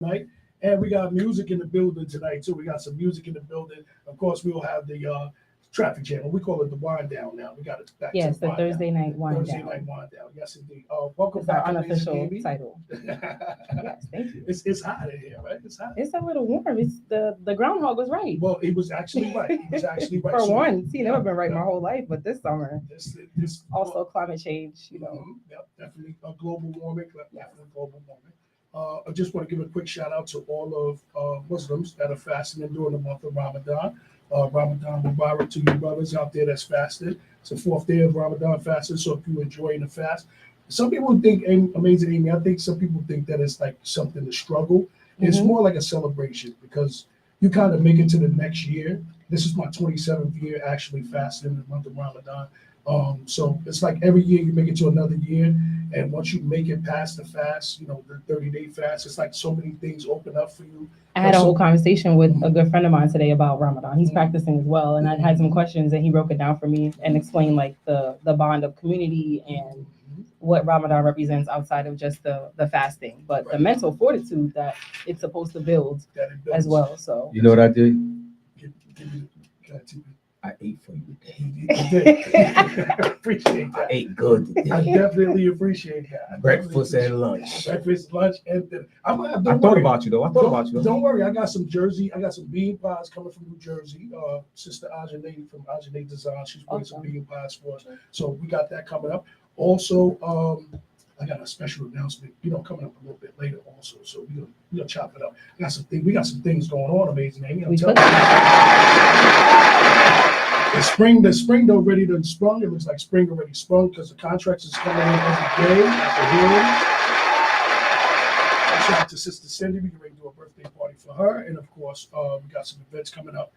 tonight. And we got music in the building tonight, too. We got some music in the building. Of course, we'll have the traffic channel. We call it the wind down now. We got it back Yes, to the wind Thursday down. night wind Thursday down. night wind down. Yes, indeed. Welcome It's back, our Amazing unofficial Amy. title. Yes, thank you. It's hot in here, right? It's hot. It's a little warm. It's the groundhog was right. Well, he was actually right. He was actually right. For So, once, he never been right my whole life, but this summer, this also climate change, you know. Yep, definitely global warming. Definitely global warming. I just want to give a quick shout out to all of Muslims that are fasting during the month of Ramadan. Ramadan Mubarak to you brothers out there that's fasting. It's the fourth day of Ramadan fasting, so if you're enjoying the fast, some people think, Amazing Amy, I think some people think that it's like something to struggle. It's more like a celebration because you kind of make it to the next year. This is my 27th year actually fasting in the month of Ramadan. So it's like every year you make it to another year. And once you make it past the fast, the 30-day fast, it's like so many things open up for you. I had a whole conversation with a good friend of mine today about Ramadan. He's practicing as well. And I had some questions and he broke it down for me and explained like the bond of community and what Ramadan represents outside of just the fasting, but the mental fortitude that it's supposed to build as well. So you know what I did? I ate for you today. I appreciate that. I ate good today. I definitely appreciate that. Breakfast and lunch. Breakfast, lunch, and dinner. I thought about you though. Don't worry. I got some bean pies coming from New Jersey. Sister Ajane from Ajane Design. She's bringing some bean pies for us. So we got that coming up. Also, I got a special announcement, coming up a little bit later also. So we're gonna chop it up. We got some things going on, Amazing Amy. I'm telling you. The spring already done sprung. It looks like spring already sprung because the contracts is coming in every day after hearing. Shout out to Sister Cindy. We can ready to do a birthday party for her. And of course, we got some events coming up.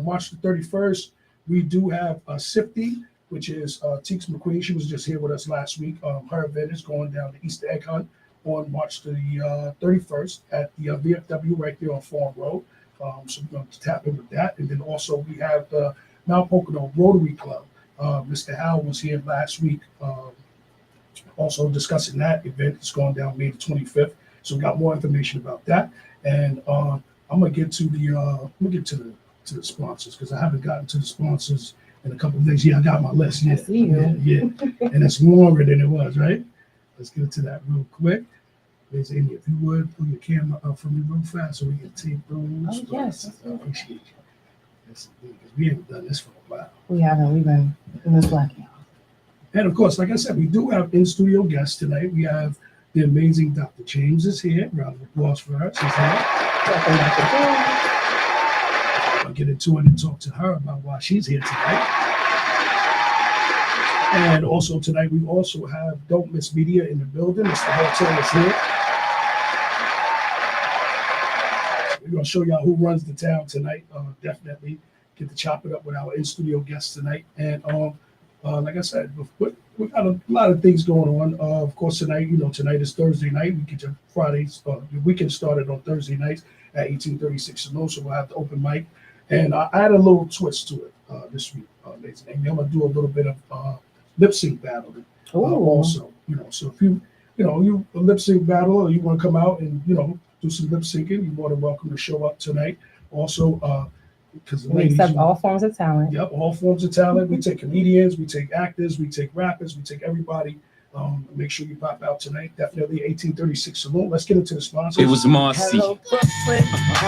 March the 31st, we do have Sifty, which is Teeks McQueen. She was just here with us last week. Her event is going down the Easter egg hunt on March the 31st at the VFW right there on Farm Road. So we're going to tap in with that. And then also we have the Mount Pocono Rotary Club. Mr. Howell was here last week also discussing that event. It's going down May the 25th. So we got more information about that. And I'm gonna get to the sponsors because I haven't gotten to the sponsors in a couple of days. Yeah, I got my list. Yeah, yeah. And it's longer than it was, right? Let's get into that real quick. Ms. Amy, if you would pull your camera up for me real fast so we can take those. Oh, yes. I appreciate you. Yes, because we haven't done this for a while. We haven't. We've been in this blacking out. And of course, like I said, we do have in-studio guests tonight. We have the amazing Dr. James is here. Round of applause for her. She's here. Welcome, Dr. James. I'll get into it and talk to her about why she's here tonight. And also tonight, we also have Don't Miss Media in the building. Mr. Hotel is here. We're going to show y'all who runs the town tonight. Definitely get to chop it up with our in-studio guests tonight. And like I said, we got a lot of things going on. Of course, tonight, tonight is Thursday night. We get your Fridays, the weekend started on Thursday nights at 1836 Saloon, so we'll have the open mic. And I add a little twist to it this week. I'm going to do a little bit of lip sync battling also. So if you a lip sync battle or you want to come out and do some lip syncing, you're more than welcome to show up tonight. Also, because we accept all forms of talent. Yep, all forms of talent. We take comedians, we take actors, we take rappers, we take everybody. Make sure you pop out tonight. Definitely 1836 Saloon. Let's get into the sponsors. It was Marcy,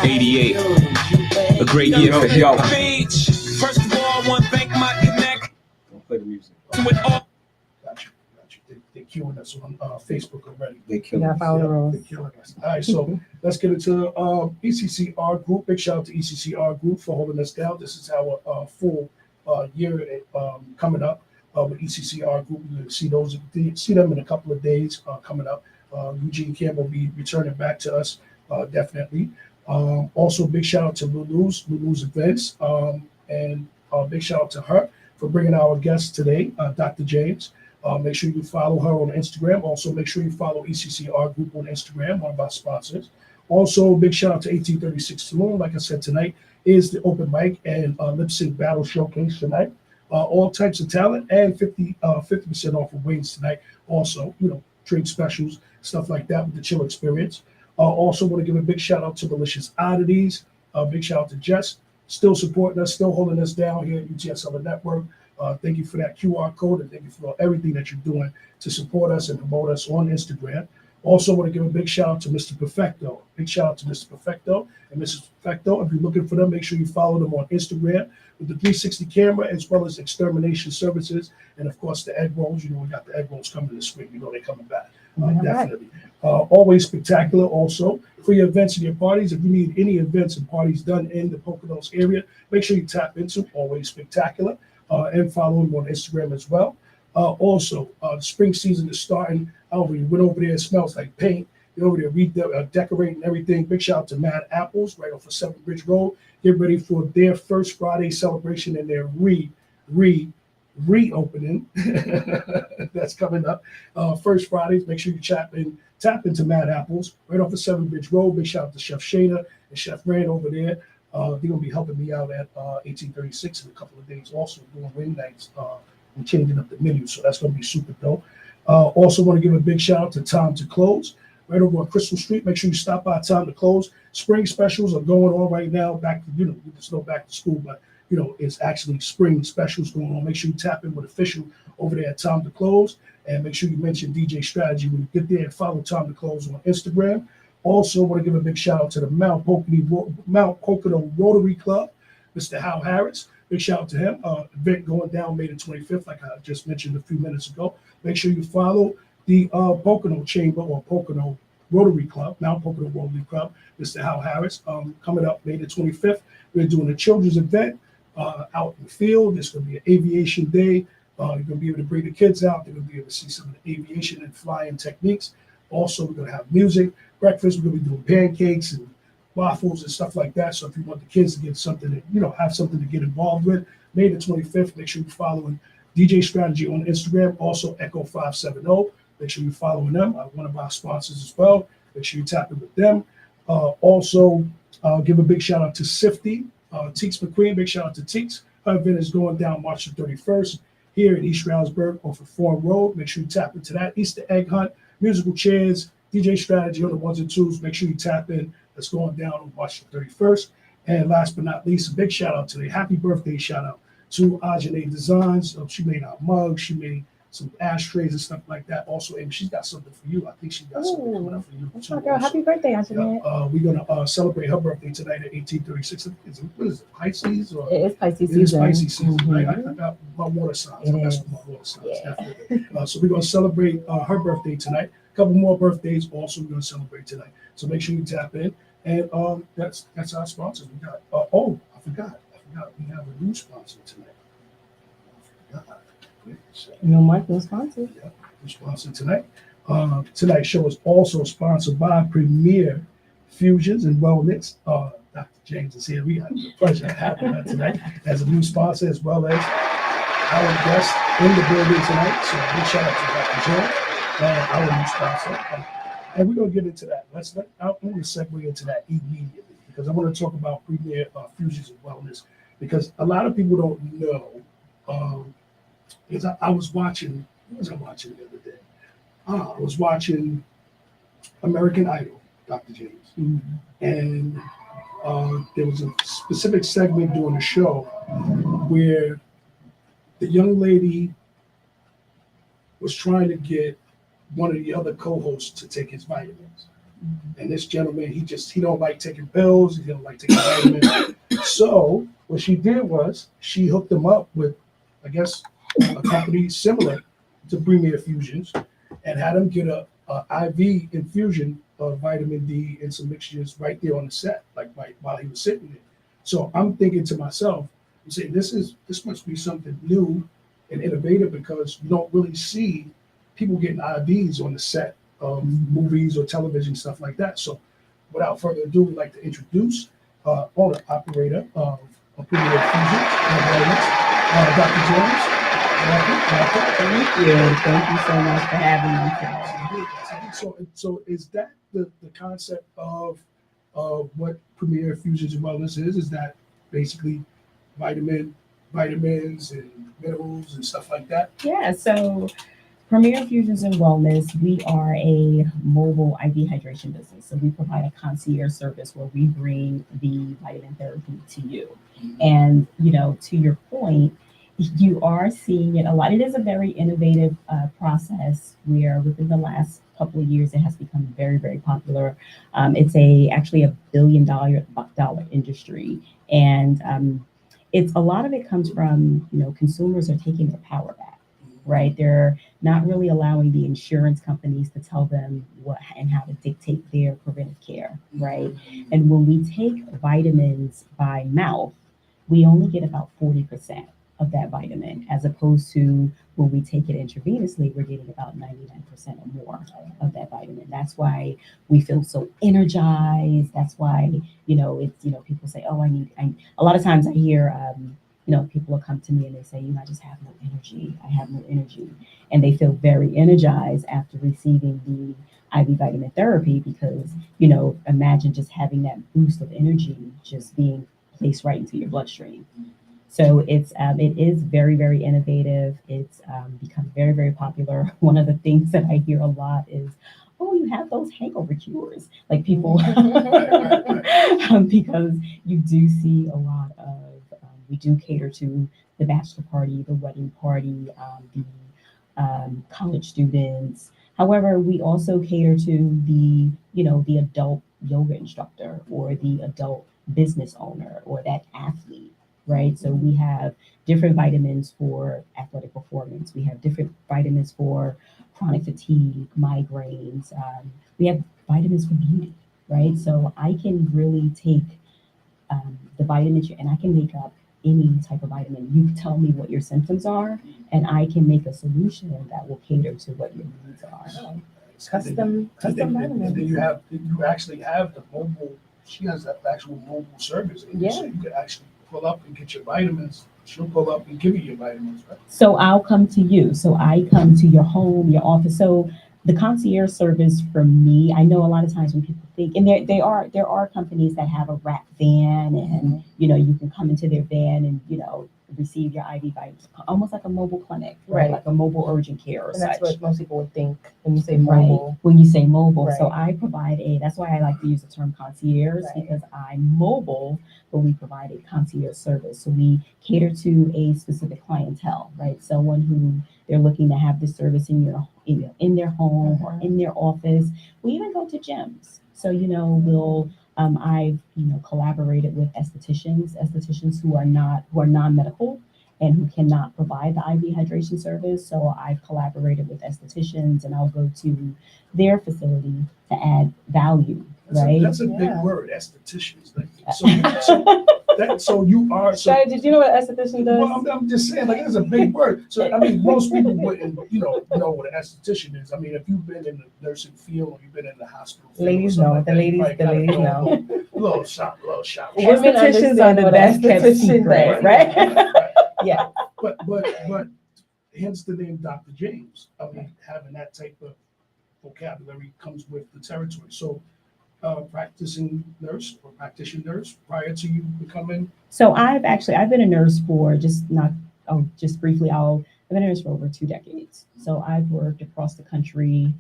88, a great year for y'all. First of all, I want to thank my connect. Don't play the music. With all. Got you. They're killing us on Facebook already. They kill us. They're killing us. All right, so let's get into ECCR Group. Big shout out to ECCR Group for holding us down. This is our full year coming up with ECCR Group. You're going to see them in a couple of days coming up. Eugene Campbell will be returning back to us, definitely. Also, big shout out to Lulu's events, and big shout out to her for bringing our guest today, Dr. James. Make sure you follow her on Instagram. Also, make sure you follow ECCR Group on Instagram, one of our sponsors. Also, big shout out to 1836 Saloon. Like I said, tonight is the open mic and lip sync battle showcase tonight. All types of talent and 50% off of wings tonight. Also, drink specials, stuff like that with the chill experience. Also want to give a big shout out to Malicious Oddities. Big shout out to Jess, still supporting us, still holding us down here at UTSL Network. Thank you for that QR code, and thank you for everything that you're doing to support us and promote us on Instagram. Also want to give a big shout out to Mr. Perfecto. Big shout out to Mr. Perfecto and Mrs. Perfecto. If you're looking for them, make sure you follow them on Instagram with the 360 camera, as well as Extermination Services. And of course, the egg rolls. You know, we got the egg rolls coming this week. You know, they're coming back. Definitely. Always spectacular also for your events and your parties. If you need any events and parties done in the Poconos area, make sure you tap into Always Spectacular and follow them on Instagram as well. Also, the spring season is starting. You went over there, it smells like paint. You're over there decorating everything. Big shout out to Mad Apples right off of 7th Bridge Road. Get ready for their first Friday celebration and their reopening that's coming up. First Fridays, make sure you tap into Mad Apples right off of 7th Bridge Road. Big shout out to Chef Shayna and Chef Rand over there. They're gonna be helping me out at 1836 in a couple of days, also doing wing nights and changing up the menu. So that's gonna be super dope. Also want to give a big shout out to Time to Close right over on Crystal Street. Make sure you stop by Time to Close. Spring specials are going on right now. Back to, there's no back to school, but it's actually spring specials going on. Make sure you tap in with Official over there at Time to Close, and make sure you mention DJ Strategy when you get there, and follow Time to Close on Instagram. Also want to give a big shout out to the Mount Pocono Rotary Club, Mr. Hal Harris. Big shout out to him. Event going down May the 25th, like I just mentioned a few minutes ago. Make sure you follow the Pocono Chamber or Pocono Rotary Club, Mount Pocono Rotary Club, Mr. Hal Harris. Coming up May the 25th, we're doing a children's event out in the field. There's going to be an aviation day. You're going to be able to bring the kids out. They're going to be able to see some of the aviation and flying techniques. Also, we're going to have music, breakfast. We're going to be doing pancakes and waffles and stuff like that. So if you want the kids to get something to, have something to get involved with, May the 25th, make sure you're following DJ Strategy on Instagram. Also, Echo 570. Make sure you're following them. One of our sponsors as well. Make sure you tap in with them. Also, give a big shout out to Sifty, Teeks McQueen. Big shout out to Teeks. Her event is going down March the 31st here in East Stroudsburg off of Forum Road. Make sure you tap into that. Easter egg hunt, musical chairs, DJ Strategy on the ones and twos. Make sure you tap in. That's going down on March the 31st. And last but not least, a big shout out today. Happy birthday shout out to Ajane Designs. She made our mugs. She made some ashtrays and stuff like that. Also, Amy, she's got something for you. I think she's got something coming up for you That's too. my girl. Also. Happy birthday, Antoinette. We're gonna celebrate her birthday tonight at 1836. What is it, Pisces? Or It is Pisces it is season. Pisces season, right? I Mhm. got my water signs. It I mess is. with my water signs, Yeah. definitely. So we're gonna celebrate her birthday tonight. A couple more birthdays also we're gonna celebrate tonight. So make sure you tap in. And that's our sponsors. We got. I forgot. We have a new sponsor tonight. I forgot. Wait a second. No marketing sponsor. Yeah, new sponsor tonight. Tonight's show is also sponsored by Premier Fusions and Wellness. Dr. James is here. We got the pleasure of having her tonight as a new sponsor, as well as our guest in the building tonight. So big shout out to Dr. James, our new sponsor. And we're going to get into that. I'm going to segue into that immediately because I want to talk about Premier Fusions and Wellness, because a lot of people don't know. Because I was watching, what was I watching the other day? I was watching American Idol, Dr. James. And there was a specific segment during the show where the young lady was trying to get one of the other co-hosts to take his vitamins. And this gentleman, he don't like taking pills, he don't like taking vitamins. So what she did was she hooked him up with, I guess, a company similar to Premier Fusions, and had him get a IV infusion of vitamin D and some mixtures right there on the set, like right while he was sitting there. So I'm thinking to myself, I'm saying this must be something new and innovative, because you don't really see people getting IVs on the set of movies or television, stuff like that. So without further ado, we'd like to introduce owner operator of Premier Fusions and Wellness, Dr. James. Thank you so much for having me today. So is that the concept of what Premier Fusions and Wellness is? Is that basically vitamins and minerals and stuff like that? Yeah, so Premier Infusions and Wellness, we are a mobile IV hydration business. So we provide a concierge service where we bring the vitamin therapy to you. And, to your point, you are seeing it a lot. It is a very innovative process where within the last couple of years, it has become very, very popular. It's actually $1 billion industry. And it's a lot of it comes from, consumers are taking their power back, right? They're not really allowing the insurance companies to tell them what and how to dictate their preventive care, right? And when we take vitamins by mouth, we only get about 40% of that vitamin, as opposed to when we take it intravenously, we're getting about 99% or more of that vitamin. That's why we feel so energized. That's why, it's, people say, oh, a lot of times I hear, people will come to me and they say, I just have no energy. I have no energy. And they feel very energized after receiving the IV vitamin therapy because, imagine just having that boost of energy just being placed right into your bloodstream. So it is very, very innovative. It's become very, very popular. One of the things that I hear a lot is, oh, you have those hangover cures. Like people, because you do see a lot of, we do cater to the bachelor party, the wedding party, the college students. However, we also cater to the adult yoga instructor or the adult business owner or that athlete. Right. So we have different vitamins for athletic performance. We have different vitamins for chronic fatigue, migraines. We have vitamins for beauty. Right. So I can really take the vitamins and I can make up any type of vitamin. You tell me what your symptoms are, and I can make a solution that will cater to what your needs are. Custom vitamins. Then you actually have the mobile. She has that actual mobile service. Yeah. So you could actually pull up and get your vitamins. She'll pull up and give you your vitamins, right? So I'll come to you. So I come to your home, your office. So the concierge service for me, I know a lot of times when people think, and there are companies that have a wrap van, and you can come into their van and receive your IV vitamins, almost like a mobile clinic, right? Like a mobile urgent care or And that's such. what most people would think when you say mobile. Right. When you say mobile. Right. So I provide that's why I like to use the term concierge, Right. because I'm mobile, but we provide a concierge service. So we cater to a specific clientele, right? Someone who they're looking to have this service in their home or in their office. We even go to gyms. So, we'll I've collaborated with estheticians who are non-medical and who cannot provide the IV hydration service. So I've collaborated with estheticians, and I'll go to their facility to add value. Right? That's a big Yeah. word, estheticians. So you are. So, Shadi, did you know what an esthetician does? well, I'm just saying, like, it's a big word. So, I mean, most people wouldn't, know what an esthetician is. I mean, if you've been in the nursing field or you've been in the hospital field, Ladies or something know. like The that, you ladies probably gotta know. A little shop. Women Estheticians are understand the what best kept esthetician secret, does. right? Yeah. But hence the name Dr. James. I mean, having that type of vocabulary comes with the territory. So, practicing nurse or practitioner nurse prior to you becoming. So I've been a nurse for just briefly. I've been a nurse for over 2 decades. So I've worked across the country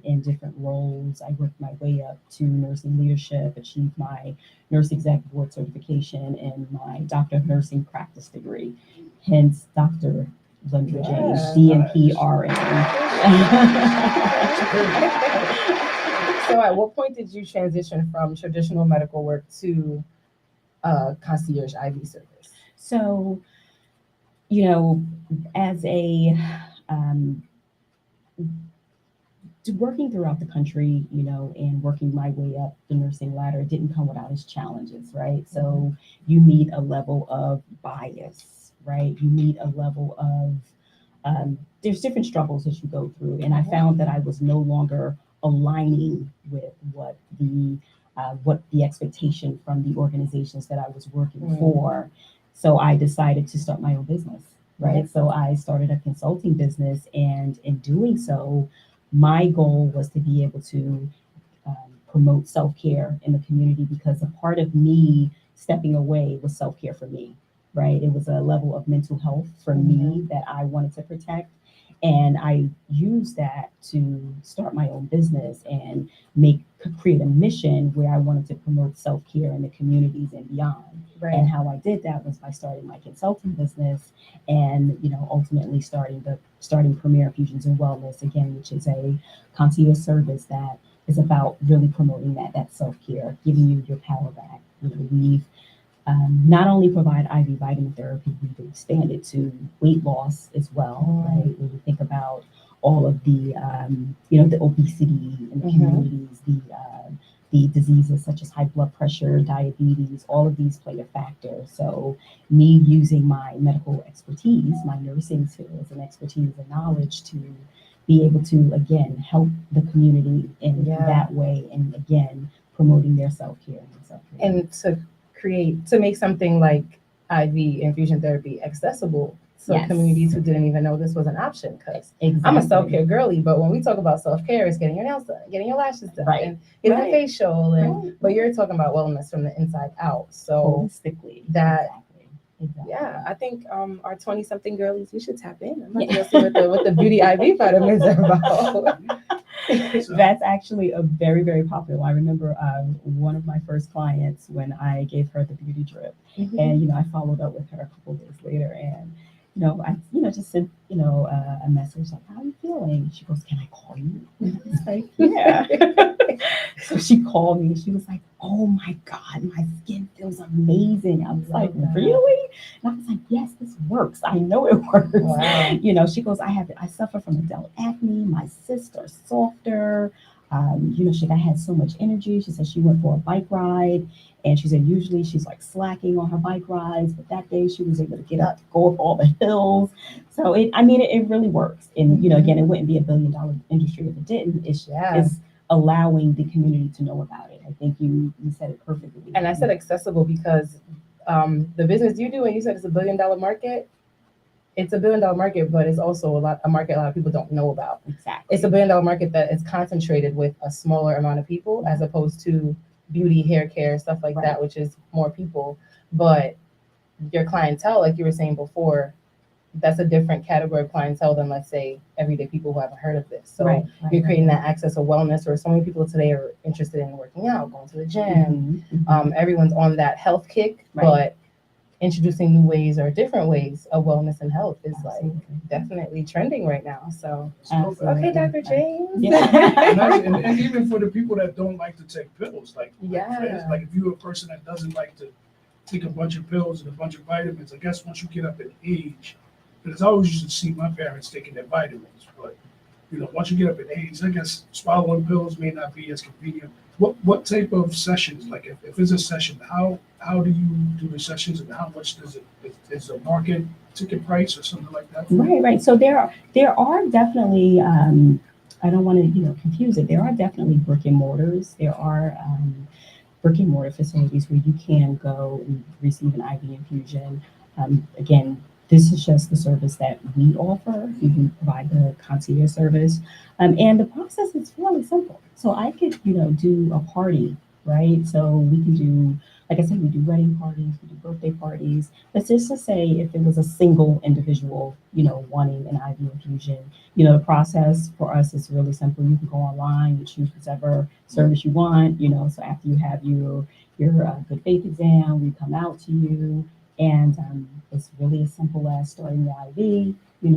in different roles. I worked my way up to nursing leadership, achieved my nurse exec board certification and my doctor of nursing practice degree. Hence, Dr. Lundra James, DNP RN. So at what point did you transition from traditional medical work to concierge IV service? So, as working throughout the country, and working my way up the nursing ladder, it didn't come without its challenges, right? So you meet a level of bias, right? You meet a level of, there's different struggles that you go through. And I found that I was no longer aligning with what the expectation from the organizations that I was working for. So I decided to start my own business, right? So I started a consulting business, and in doing so, my goal was to be able to promote self-care in the community, because a part of me stepping away was self-care for me, right? It was a level of mental health for me that I wanted to protect. And I used that to start my own business and create a mission where I wanted to promote self-care in the communities and beyond. And how I did that was by starting my consulting business and, ultimately starting Premier Infusions and Wellness, again, which is a concierge service that is about really promoting that self-care, giving you your power back. We've not only provide IV vitamin therapy, we've expanded to weight loss as well, right? When you think about all of the, the obesity in the communities, the diseases such as high blood pressure, diabetes, all of these play a factor. So me using my medical expertise, my nursing skills and expertise and knowledge to be able to, again, help the community in that way, and again, promoting their self-care. And to make something like IV infusion therapy accessible to communities who didn't even know this was an option. Because I'm a self-care girly, but when we talk about self-care, it's getting your nails done, getting your lashes done, and getting a facial. And but you're talking about wellness from the inside out. So holistically, exactly. Yeah, I think our 20-something girlies, we should tap in. I'm about to go see what the beauty IV vitamins are about. That's actually a very, very popular one. I remember one of my first clients when I gave her the beauty drip, and I followed up with her a couple of days later, and I just sent a message like, "How are you feeling?" She goes, "Can I call you?" And I was like, "Yeah." So she called me. She was like, "Oh my God, my skin feels amazing." I was like, "Really?" And I was like, "Yes, this works. I know it works." Wow. She goes, I suffer from adult acne. My cysts are softer. She had so much energy. She said she went for a bike ride, and she said usually she's like slacking on her bike rides, but that day she was able to get up, go up all the hills. So it really works. And again, it wouldn't be $1 billion industry if it didn't. It's allowing the community to know about it. I think you said it perfectly. And I said accessible because the business you do, and you said it's $1 billion market. It's $1 billion market, but it's also a market a lot of people don't know about. Exactly. It's $1 billion market that is concentrated with a smaller amount of people, as opposed to beauty, hair care, stuff like that, which is more people. But your clientele, like you were saying before, that's a different category of clientele than, let's say, everyday people who haven't heard of this. So you're creating that access of wellness, or so many people today are interested in working out, going to the gym. Everyone's on that health kick, but introducing new ways or different ways of wellness and health is definitely trending right now. So, okay, Dr. James. And even for the people that don't like to take pills, like if you're a person that doesn't like to take a bunch of pills and a bunch of vitamins, I guess once you get up in age, because I always used to see my parents taking their vitamins, but once you get up in age, I guess swallowing pills may not be as convenient. What type of sessions, like if it's a session, how do you do the sessions, and how much does it, is a market ticket price or something like that? Right. So there are definitely, I don't want to confuse it. There are definitely brick and mortars. There are brick and mortar facilities where you can go and receive an IV infusion. Again, this is just the service that we offer. We provide the concierge service. And the process is fairly simple. So I could, do a party, right? So we can do, like I said, we do wedding parties, we do birthday parties. Let's just say if it was a single individual, wanting an IV infusion, the process for us is really simple. You can go online, you choose whichever service you want, so after you have your good faith exam, we come out to you. And it's really as simple as starting the IV. We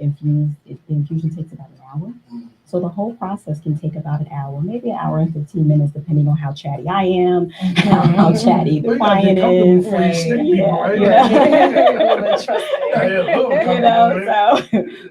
infuse. The infusion takes about an hour. So the whole process can take about an hour, maybe an hour and 15 minutes, depending on how chatty I am, how chatty the client is.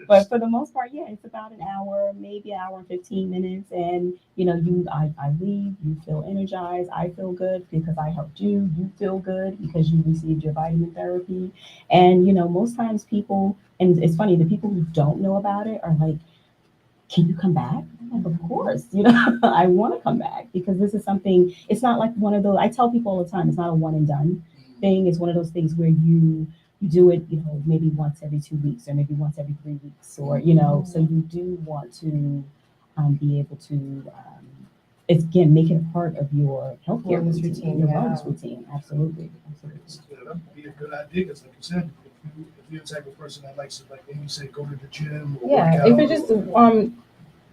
But for the most part, it's about an hour, maybe an hour and 15 minutes. And, I leave, you feel energized. I feel good because I helped you. You feel good because you received your vitamin therapy. And, most times people, and it's funny, the people who don't know about it are like, "Can you come back?" I'm like, "Of course, I want to come back," because this is something, it's not like one of those, I tell people all the time, it's not a one and done thing. It's one of those things where you do it, maybe once every 2 weeks or maybe once every 3 weeks, or, so you do want to be able to, again, make it a part of your healthcare routine, your wellness routine. Absolutely. Yeah, that would be a good idea, because like you said, if you're the type of person that likes to, like, maybe say, go to the gym or Yeah, work out, if you're just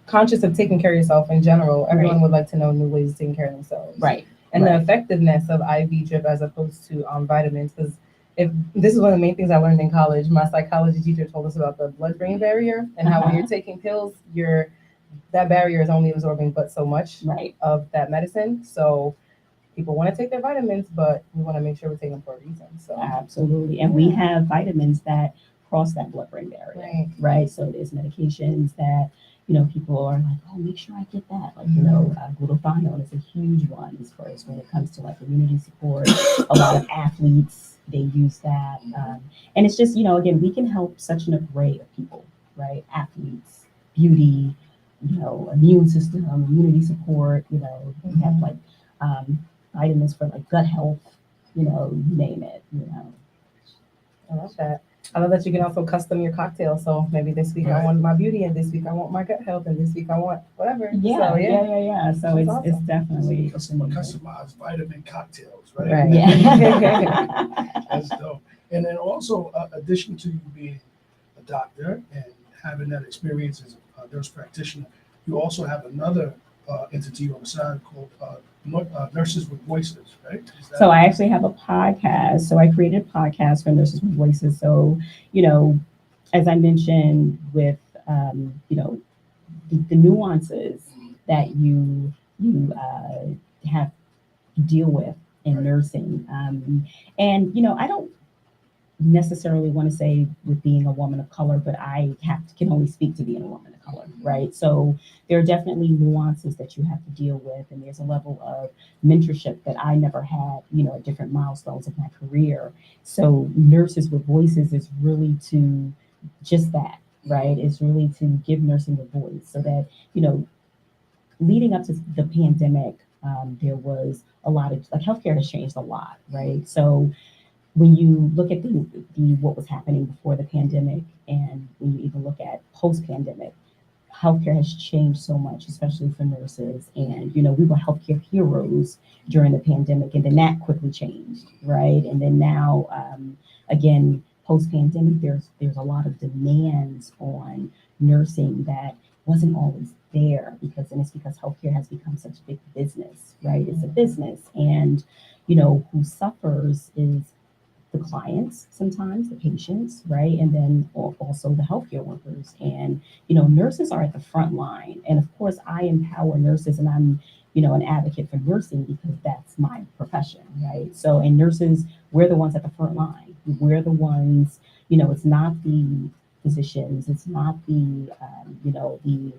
conscious of taking care of yourself in general, everyone Right. would like to know new ways of taking care of themselves. Right. And Right. the effectiveness of IV drip as opposed to vitamins, because if this is one of the main things I learned in college, my psychology teacher told us about the blood-brain barrier and how when you're taking pills, that barrier is only absorbing but so much Right. of that medicine. So people want to take their vitamins, but we want to make sure we're taking them for a reason. So Absolutely. And we have vitamins that cross that blood-brain barrier, Right. right? So there's medications that, people are like, oh, make sure I get that. Like, glutathione is a huge one as far as when it comes to like immunity support. A lot of athletes, they use that. And it's just, again, we can help such an array of people, right? Athletes, beauty, immune system, immunity support, we have like vitamins for like gut health, you name it, I love that. I love that you can also custom your cocktail. So maybe this week I want my beauty, and this week I want my gut health, and this week I want whatever. Yeah, So, yeah. So it's awesome. definitely it's amazing. customized vitamin cocktails, right? Right. Yeah. That's dope. And then also, addition to you being a doctor and having that experience as a nurse practitioner, you also have another entity on the side called Nurses with Voices, right? So I actually have a podcast. So I created a podcast for Nurses with Voices. So, as I mentioned with, the nuances that you have to deal with in nursing. And, I don't necessarily want to say with being a woman of color, but I can only speak to being a woman of color, right? So there are definitely nuances that you have to deal with, and there's a level of mentorship that I never had, at different milestones of my career. So Nurses with Voices is really to just that, right? It's really to give nursing a voice so that, leading up to the pandemic, there was a lot of, like, healthcare has changed a lot, right? So when you look at the what was happening before the pandemic, and when you even look at post-pandemic, healthcare has changed so much, especially for nurses. And we were healthcare heroes during the pandemic, and then that quickly changed, right? And then now, again, post-pandemic, there's a lot of demands on nursing that wasn't always there, because healthcare has become such a big business, right? It's a business, and who suffers is the clients, sometimes the patients, right? And then also the healthcare workers. And, nurses are at the front line. And of course, I empower nurses, and I'm, an advocate for nursing because that's my profession, right? So, and nurses, we're the ones at the front line. We're the ones, it's not the physicians, it's not the, the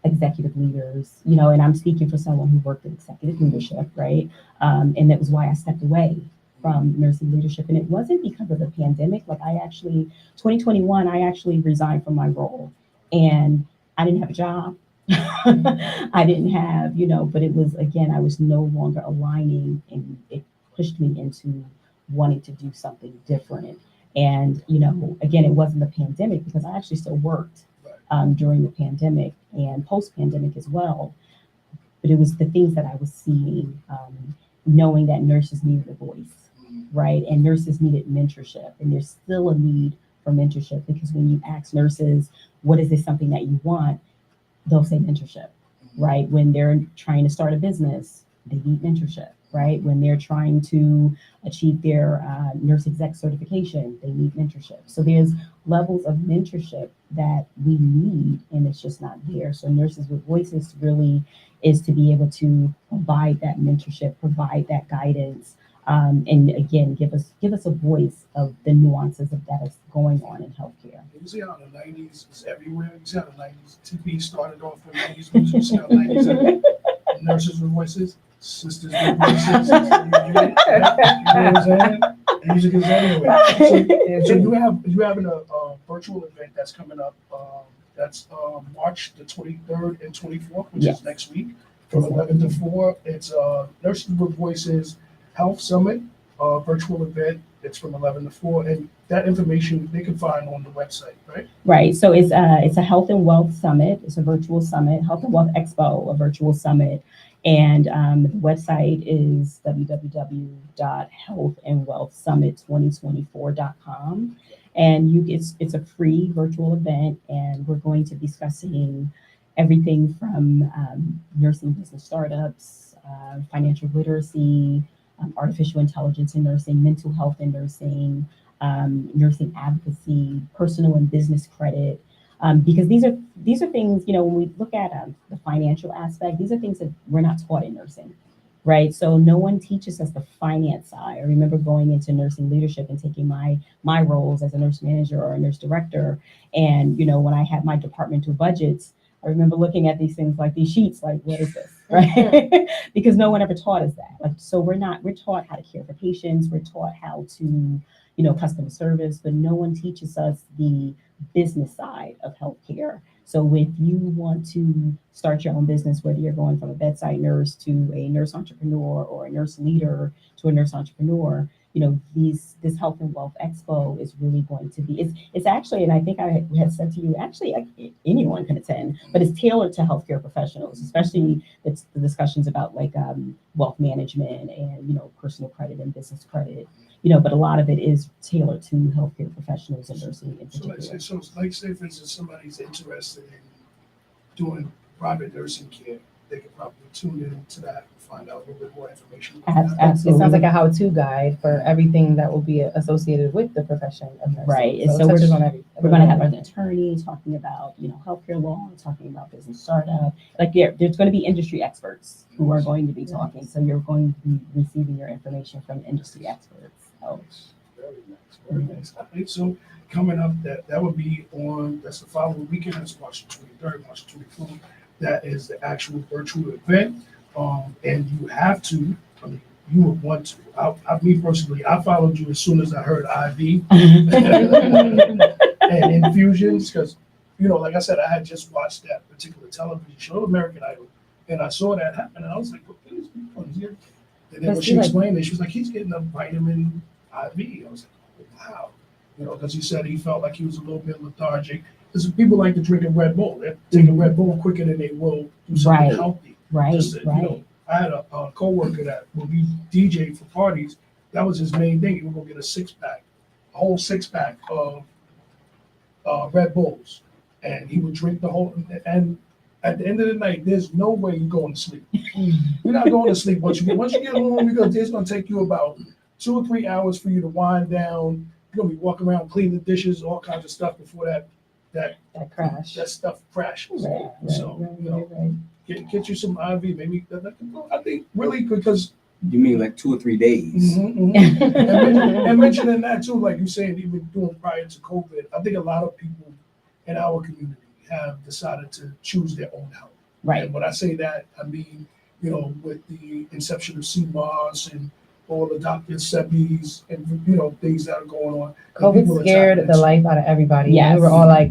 executive leaders, and I'm speaking for someone who worked in executive leadership, right? And that was why I stepped away from nursing leadership. And it wasn't because of the pandemic. Like 2021, I actually resigned from my role, and I didn't have a job. I didn't have, but it was, again, I was no longer aligning, and it pushed me into wanting to do something different. And, again, it wasn't the pandemic, because I actually still worked during the pandemic and post-pandemic as well. But it was the things that I was seeing, knowing that nurses needed a voice, right? And nurses needed mentorship, and there's still a need for mentorship, because when you ask nurses, what is this something that you want? They'll say mentorship, right? When they're trying to start a business, they need mentorship, right? When they're trying to achieve their nurse exec certification, they need mentorship. So there's levels of mentorship that we need, and it's just not there. So Nurses with Voices really is to be able to provide that mentorship, provide that guidance, and again, give us a voice of the nuances of that is going on in healthcare. You see how the 90s is everywhere. You see how the 90s TV started off with 90s music. You see how 90s Nurses with Voices, Sisters with Voices. You know what I'm saying? Music is everywhere. So you having a virtual event that's coming up. That's March the 23rd and 24th, which is next week, from 11 to 4. It's Nurses with Voices Health Summit virtual event. It's from 11 to 4, and that information they can find on the website, right? Right. So it's a health and wealth summit. It's a virtual summit, Health and Wealth Expo, a virtual summit. And the website is www.healthandwealthsummit2024.com. And it's a free virtual event, and we're going to be discussing everything from nursing business startups, financial literacy, artificial intelligence in nursing, mental health in nursing, nursing advocacy, personal and business credit. Because these are things, when we look at the financial aspect, these are things that we're not taught in nursing, right? So no one teaches us the finance side. I remember going into nursing leadership and taking my roles as a nurse manager or a nurse director. And, when I had my departmental budgets, I remember looking at these things like these sheets, like, what is this, right? Because no one ever taught us that. So we're taught how to care for patients. We're taught how to, customer service, but no one teaches us the business side of healthcare. So if you want to start your own business, whether you're going from a bedside nurse to a nurse entrepreneur or a nurse leader to a nurse entrepreneur, this Health and Wealth Expo is really going to be, it's actually, and I think I had said to you, actually, anyone can attend, but it's tailored to healthcare professionals, especially it's the discussions about like wealth management and, personal credit and business credit, but a lot of it is tailored to healthcare professionals and nursing in particular. So say, for instance, somebody's interested in doing private nursing care, they could probably tune in to that and find out a little bit more information. Absolutely. It sounds like a how-to guide for everything that will be associated with the profession of nursing. Right. And So so it we're touches on everything. We're going to have an attorney talking about, healthcare law, talking about business startup. There's going to be industry experts who are going to be talking. So you're going to be receiving your information from industry experts. So. Very nice. Very nice. All right, so coming up, that would be that's the following weekend. That's March 23rd, March 24th. That is the actual virtual event. And you have to, you would want to. Me personally, I followed you as soon as I heard IV and infusions, because, like I said, I had just watched that particular television show, American Idol, and I saw that happen, and I was like, what is going on here? And then when she explained it, she was like, he's getting a vitamin IV. I was like, oh, wow. Because he said he felt like he was a little bit lethargic. Because people like to drink a Red Bull. They're taking Red Bull quicker than they will do something healthy. Right. I had a coworker that when we DJ for parties, that was his main thing. He would go get a whole six pack of Red Bulls, and he would drink the whole. And at the end of the night, there's no way you're going to sleep. You're not going to sleep once you get home, because it's going to take you about 2 or 3 hours for you to wind down. You're going to be walking around cleaning the dishes, all kinds of stuff before that stuff crashes. Right, So get you some IV, maybe. I think really, because You mean like 2 or 3 days? and mentioning that too, like you saying, even doing prior to COVID, I think a lot of people in our community have decided to choose their own health. Right. And when I say that, I mean, with the inception of CMOS and all the Dr. Sebis and, things that are going on. COVID scared the life out of everybody. Yes. We were all like,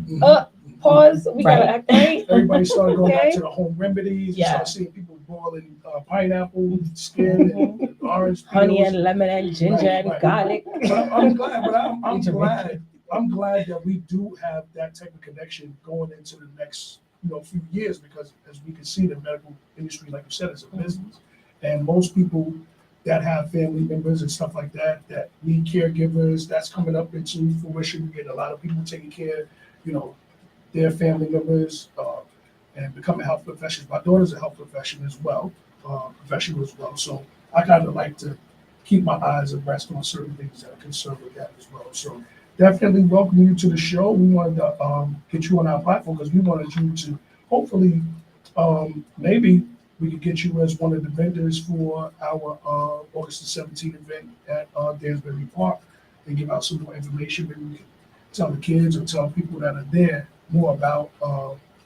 pause, we Right. gotta act right. Everybody started going back Okay. to the home remedies. You Yeah. started seeing people boiling pineapple skin and orange Honey peels. and lemon and ginger and Right. garlic. But I'm glad. I'm glad that we do have that type of connection going into the next, few years, because as we can see, the medical industry, like you said, is a business, and most people that have family members and stuff like that need caregivers, that's coming up into fruition. We're getting a lot of people taking care, their family members, and becoming health professionals. My daughter's a health professional as well. So I kind of like to keep my eyes abreast on certain things that are concerned with that as well. So definitely welcome you to the show. We wanted to get you on our platform because we wanted you to hopefully maybe we could get you as one of the vendors for our August the 17th event at Dansbury Park and give out some more information. Maybe we can tell the kids or tell people that are there more about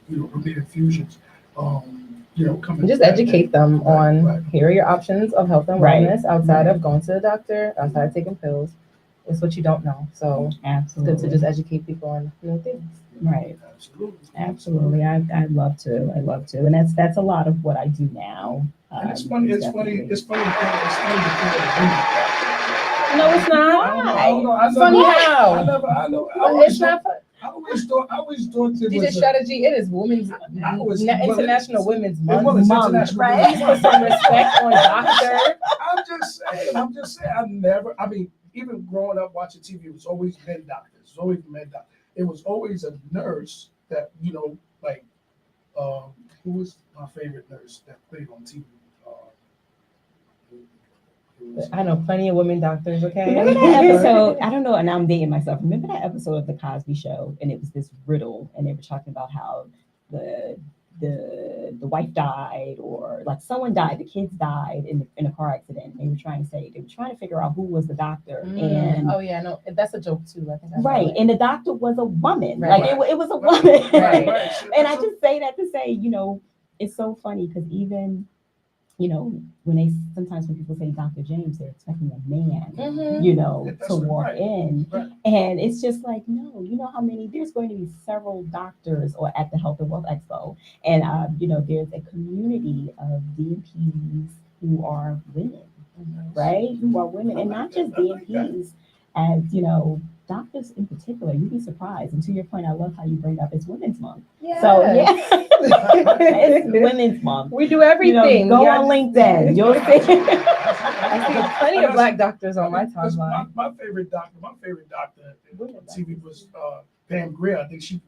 Premier Infusions. Coming Just back. educate them on Right. here are your options of health and Right. wellness outside of going to the doctor, outside of taking pills. It's what you don't know. So it's Absolutely. good to just educate people on new things. Right. Absolutely. I'd love to. And that's a lot of what I do now. And it's funny. It's funny. Definitely. It's funny to No, it's not. I don't know. It's funny how. I know. It's not. I always thought it DJ was Strategy. It is Women's International Women's Month. Well, it's Month, International right? Women's Please put some respect on doctor. I'm just saying. Even growing up watching TV, it was always men doctors. doctors. There's always men doctors. It was always a nurse that, like, who was my favorite nurse that played on TV? I know plenty of women doctors, okay? Remember that episode? I don't know, and I'm dating myself. Remember that episode of The Cosby Show, and it was this riddle, and they were talking about how the wife died, or like someone died, the kids died in a car accident. And they were trying to figure out who was the doctor, and Oh yeah, no, that's a joke too. I think I know right, it. and the doctor was a woman. Right. Like it was a woman. Right. And I just say that to say, it's so funny because even, when people say Dr. James, they're expecting a man, Mhm. to walk right. in. Right. And it's just like, no, how many, there's going to be several doctors or at the Health and Wealth Expo. And, there's a community of DNPs who are women, right? Who are women, and not just DNPs, as, doctors in particular. You'd be surprised. And to your point, I love how you bring up it's Women's Month. Yes. So, it's Women's Month. We do everything. Go Yeah. on LinkedIn. You'll see. I see plenty of black doctors on my Because timeline. my favorite doctor on TV was Pam Grier. I think she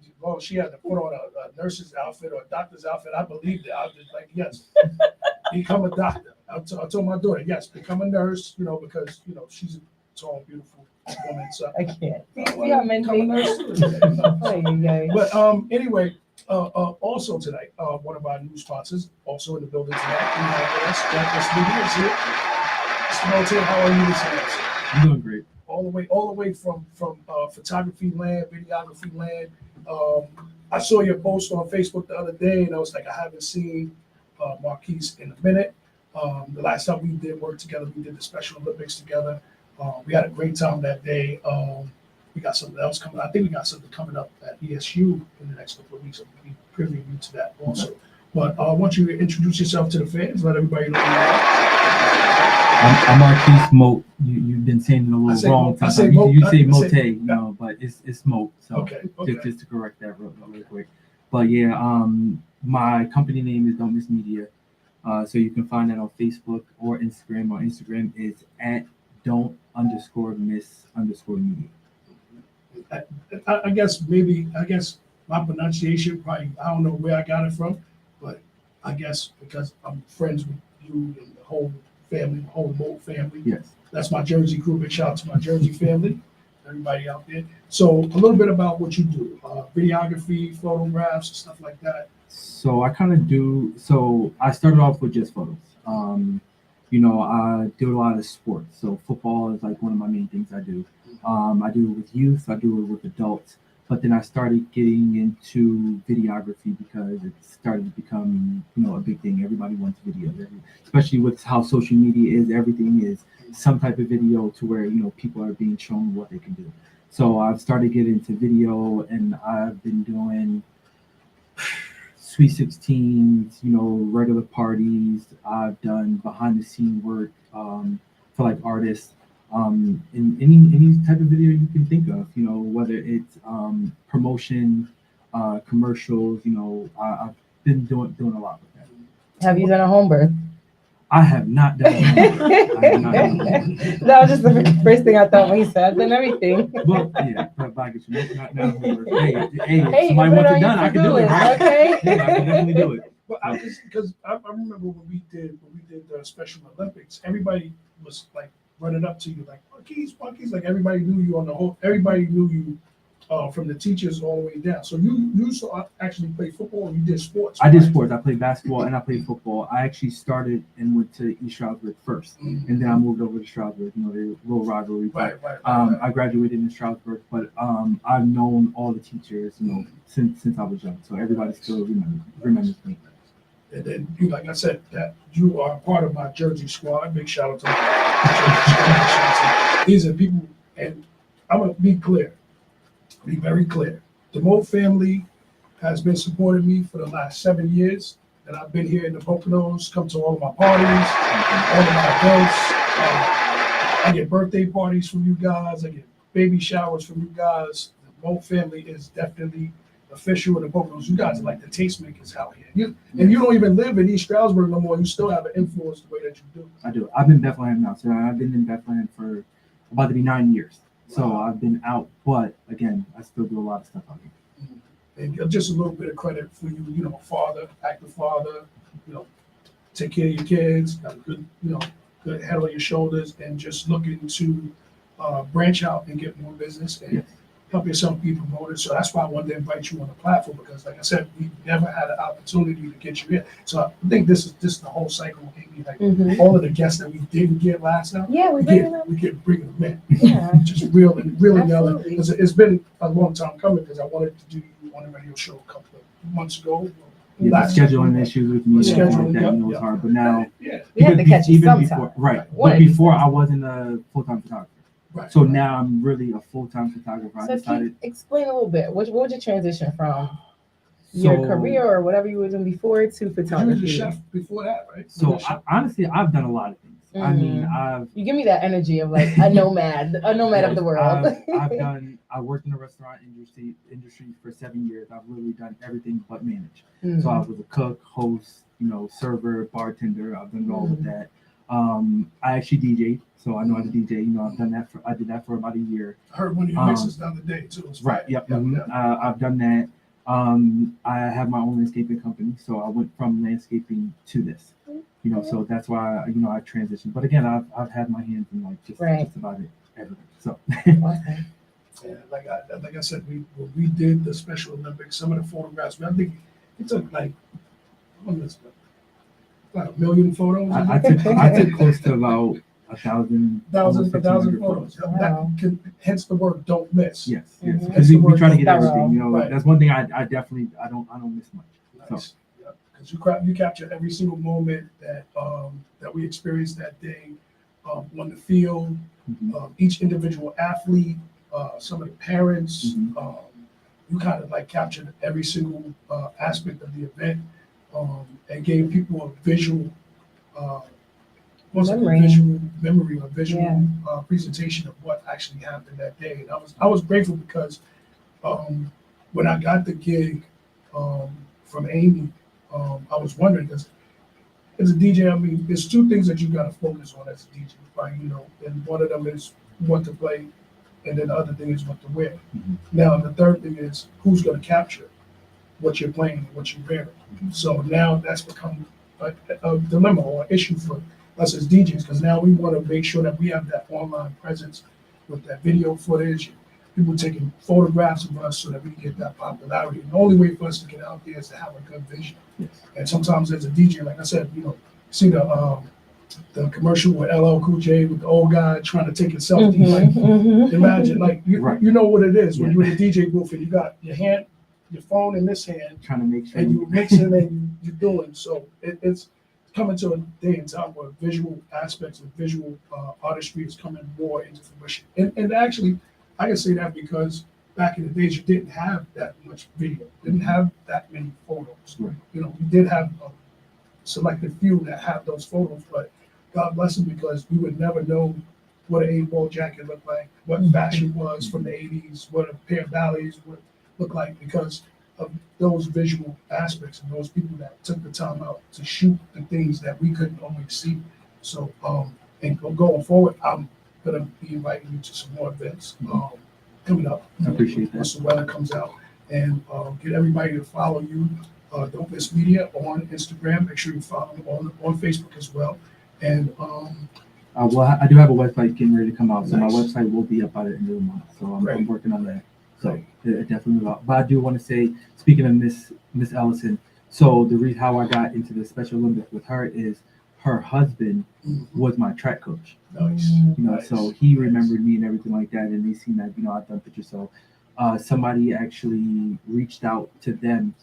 had to put on a nurse's outfit or a doctor's outfit. I believed it. I was just like, yes, become a doctor. I told my daughter, yes, become a nurse, because, she's a tall, beautiful woman. So I can't. become Yeah, men a think. nurse too. But anyway, also tonight, one of our new sponsors, also in the building tonight, we have with us, Gynesis Media is here. Mr. Moulton, how are you this evening? I'm doing great. All the way from photography land, videography land. I saw your post on Facebook the other day, and I was like, I haven't seen Marquise in a minute. The last time we did work together, we did the Special Olympics together. We had a great time that day. We got something else coming. I think we got something coming up at ESU in the next couple of weeks. I'll be privy to that also. But I want you to introduce yourself to the fans, let everybody know who you are. I'm Marquise Moat. You've been saying it a little wrong. I say You say Mote. Mote, but it's Moat. So Okay. just to correct that real quick. But yeah, my company name is Don't Miss Media. So you can find that on Facebook or Instagram. On Instagram is at don't_miss_media. I guess my pronunciation probably, I don't know where I got it from, but I guess because I'm friends with you and the whole family, the whole Moat family. Yes. That's my Jersey crew. Big shout out to my Jersey family, everybody out there. So a little bit about what you do, videography, photographs, stuff like that. So I kind of do. So I started off with just photos. I do a lot of sports. So football is like one of my main things I do. I do it with youth. I do it with adults. But then I started getting into videography because it started to become, a big thing. Everybody wants video, especially with how social media is. Everything is some type of video to where, people are being shown what they can do. So I've started getting into video, and I've been doing Sweet 16s, regular parties. I've done behind the scene work for like artists. In any type of video you can think of, whether it's promotion, commercials, I've been doing a lot with that. Have you done a home birth? I have not done it. That was just the first thing I thought when you said. I've done everything. Well, yeah, but I get you. Not homework. Hey, if Hey, somebody put wants on it done, your I can do it. to-do Right? list, okay? Yeah, I can definitely do it. But because I remember when we did the Special Olympics, everybody was like running up to you like Marquise, like everybody knew you everybody knew you from the teachers all the way down. So you actually played football, and you did sports. I did sports. I played basketball and I played football. I actually started and went to East Stroudsburg first, and then I moved over to Stroudsburg. The little rivalry. Right. I graduated in Stroudsburg, but I've known all the teachers, since I was young. So everybody still remembers me. And then like I said, that you are part of my Jersey squad. Big shout out to my Jersey squad. These are people, and I'm gonna be very clear. The Moat family has been supporting me for the last 7 years that I've been here in the Poconos, come to all of my parties, all of my events. I get birthday parties from you guys. I get baby showers from you guys. The Moat family is definitely official in the Poconos. You guys are like the tastemakers out here. You don't even live in East Stroudsburg no more. You still have an influence the way that you do. I do. I'm in Bethlehem now, so I've been in Bethlehem for about to be 9 years. So I've been out, but again, I still do a lot of stuff out here. And just a little bit of credit for you, father, active father, take care of your kids, got a good, good head on your shoulders, and just looking to branch out and get more business and Yes. help yourself be promoted. So that's why I wanted to invite you on the platform, because like I said, we never had an opportunity to get you here. So I think this is the whole cycle, Amy. Like Mhm. all of the guests that we didn't get last time, Yeah, we we bring get them. we get bringing them in. Yeah. Just really nail it. Absolutely. 'Cause it's been a long time coming, because I wanted to do you on a radio show a couple of months ago. Yeah, Last- the scheduling issues with me, and Scheduling, like that, yep, it's yep. hard. But now, Yeah, We have to catch you even sometime. before, right? One But of these before, days. I wasn't a full-time photographer. right. So now I'm really a full-time photographer. I So decided. explain a little bit. What was your transition from your So- career or whatever you were doing before to You was a photography? chef before that, right? So You were a chef. honestly, I've done a lot of things. I mean, Mhm. I've You give me that energy of like a nomad of the world. I worked in the restaurant industry for 7 years. I've literally done everything but manage. Mhm. So I was a cook, host, server, bartender. I've done it all with that. I actually DJ'd, so I know how to DJ. I did that for about a year. I heard one of your mixes the other day too. It's Right. fire. Yep. Yep, mhm. yep. I've done that. I have my own landscaping company, so I went from landscaping to this. So that's why I transitioned. But again, I've had my hands in like just about everything. So Awesome. Yeah, like I said, when we did the Special Olympics, some of the photographs, I think it took like a million photos. I took close to about 1,000, almost 1,000 1,500 photos. Wow. Hence the word "don't miss." Yes, Mhm. because we try to get Thorough. everything. Right. That's one thing I definitely I don't miss much. Nice. Yeah, because you capture every single moment that we experienced that day on the field. Mhm. Each individual athlete, some of the parents. Mhm. You kind of like captured every single aspect of the event and gave people a visual, Memory. visual memory, a visual Yeah. presentation of what actually happened that day. And I was grateful because when I got the gig from Amy, I was wondering, because as a DJ, I mean, there's two things that you got to focus on as a DJ, right? And one of them is what to play, and then the other thing is what to wear. Mhm. Now, the third thing is who's going to capture what you're playing, what you're wearing. So now that's become a dilemma or issue for us as DJs, because now we want to make sure that we have that online presence with that video footage, people taking photographs of us so that we can get that popularity. And the only way for us to get out there is to have a good vision. Yes. And sometimes as a DJ, like I said, see the commercial with LL Cool J with the old guy trying to take a selfie. Mhm, Like, mhm. imagine, like Right. you know what it is when Yeah. you're in the DJ booth and you got your phone in this hand, Trying to make sure. and you're mixing and you're doing. So it's coming to a day and time where visual aspects of visual artistry is coming more into fruition. And actually, I can say that because back in the days, you didn't have that much video, didn't have that many photos. Right. You did have a selected few that have those photos, but God bless them, because we would never know what an 8-ball jacket looked like, what fashion was from the 80s, what a pair of ballets would look like, because of those visual aspects and those people that took the time out to shoot the things that we couldn't always see. So, and going forward, I'm gonna be inviting you to some more events coming up. I appreciate that. Once the weather comes out, and get everybody to follow you. Don't Miss Media on Instagram. Make sure you follow me on Facebook as well. And Well, I do have a website getting ready to come out, so Nice. my website will be up by the end of the month. So I'm Great. working on that. So Great. it definitely will. But I do want to say, speaking of Miss Ellison, so the reason how I got into the Special Olympics with her is her husband was my track coach. nice. Nice. So he remembered me and everything like that, and they seen that I've done pictures. So somebody actually reached out to them,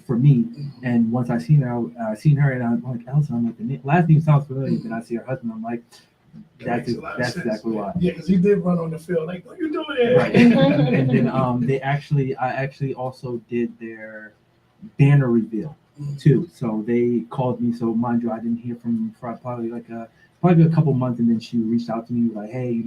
for me. And once I seen her, and I'm like, Ellison, I'm like, the last name sounds familiar. Then I see her husband, I'm like, That that's makes a lot of sense. exactly why. Yeah, because he did run on the field. Like, what you doing there? Right. And then I actually also did their banner reveal too. So they called me. So mind you, I didn't hear from them for probably a couple months, and then she reached out to me like, hey,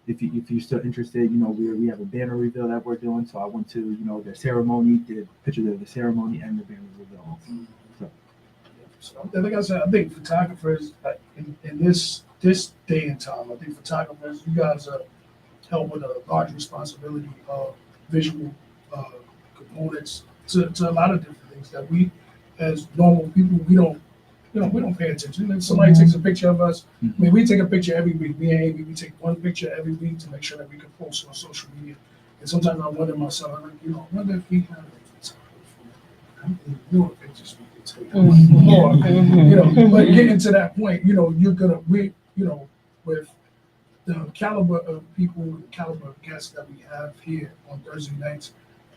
if you're still interested, we have a banner reveal that we're doing. So I went to their ceremony, did pictures of the ceremony and the banner reveal. So, like I said, I think photographers in this day and time, I think photographers, you guys are held with a large responsibility of visual components to a lot of different things that we, as normal people, we don't pay attention. And somebody takes a picture of us. I mean, we take a picture every week. Me and Amy, we take one picture every week to make sure that we can post on social media. And sometimes I wonder myself, I'm like, I wonder if we have more pictures we can take. More, but getting to that point, you're gonna with the caliber of people, the caliber of guests that we have here on Thursday nights,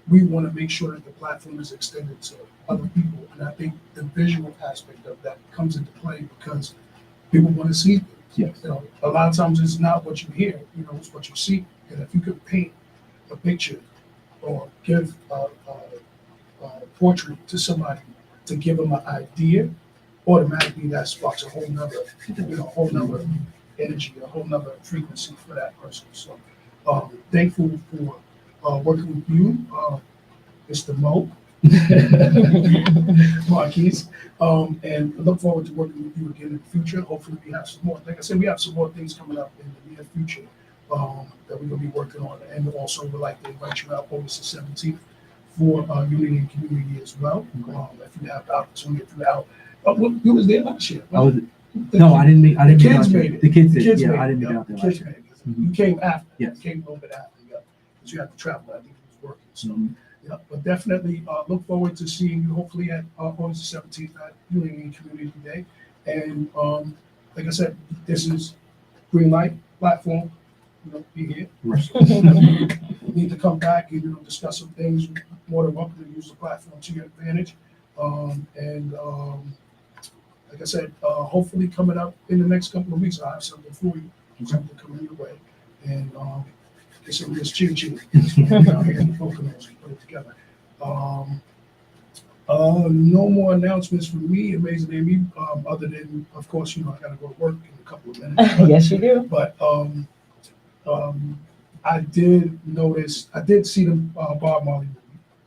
we want to make sure that the platform is extended to other people. And I think the visual aspect of that comes into play because people want to see things. Yes. A lot of times it's not what you hear, it's what you see. And if you could paint a picture or give a portrait to somebody to give them an idea, automatically that sparks a whole nother energy, a whole nother frequency for that person. So thankful for working with you, Mr. Mo, Marquise, and look forward to working with you again in the future. Hopefully we have some more. Like I said, we have some more things coming up in the near future that we're going to be working on. And also would like to invite you out August the 17th for Unity and Community as well. If you have the opportunity to out. You was there last year. I didn't make The kids made it. The kids did. Kids Yeah, made I it. didn't Yeah, make it out there the last kids year. made it. You came after. Yes. You came a little bit after. Yeah. Because you had to travel. I think it was working. So, yeah. But definitely look forward to seeing you hopefully at August the 17th at Unity and Community Day. And like I said, this is green light platform. Be here. Right. Need to come back and discuss some things. More than welcome to use the platform to your advantage. Like I said, hopefully coming up in the next couple of weeks, I'll have something for you, something coming your way, and get some of this ching-ching down here in the Poconos and put it together. No more announcements from me, Amazing Amy, other than, of course, I got to go to work in a couple of minutes. Yes, you do. But I did see the Bob Marley movie.